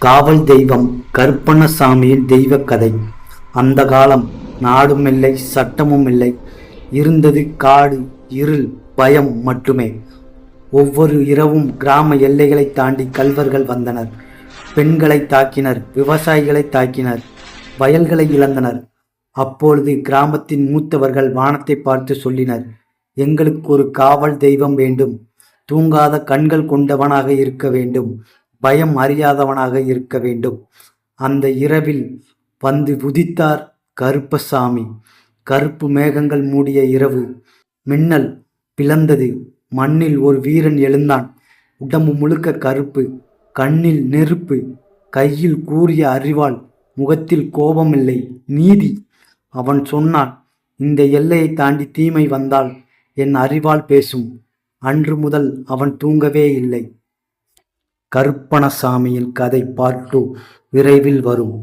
காவல் தெய்வம் கருப்பண்ணசாமியின் தெய்வ கதை. அந்த காலம் நாடும் இல்லை, சட்டமும் இல்லை. இருந்தது காடு, இருள், பயம் மட்டுமே. ஒவ்வொரு இரவும் கிராம எல்லைகளை தாண்டி கள்வர்கள் வந்தனர். பெண்களை தாக்கினர், விவசாயிகளை தாக்கினர், வயல்களை இழந்தனர். அப்பொழுது கிராமத்தின் மூத்தவர்கள் வானத்தை பார்த்து சொல்லினர், எங்களுக்கு ஒரு காவல் தெய்வம் வேண்டும். தூங்காத கண்கள் கொண்டவனாக இருக்க வேண்டும். பயம் அறியாதவனாக இருக்க வேண்டும். அந்த இரவில் வந்து உதித்தார் கருப்பசாமி. கருப்பு மேகங்கள் மூடிய இரவு. மின்னல் பிளந்தது. மண்ணில் ஒரு வீரன் எழுந்தான். உடம்பு முழுக்க கருப்பு, கண்ணில் நெருப்பு, கையில் கூரிய அரிவாள், முகத்தில் கோபமில்லை, நீதி. அவன் சொன்னான், இந்த எல்லையை தாண்டி தீமை வந்தால் என் அரிவாள் பேசும். அன்று முதல் அவன் தூங்கவே இல்லை. கருப்பணசாமியின் கதை பார்ட் 2 விரைவில் வரும்.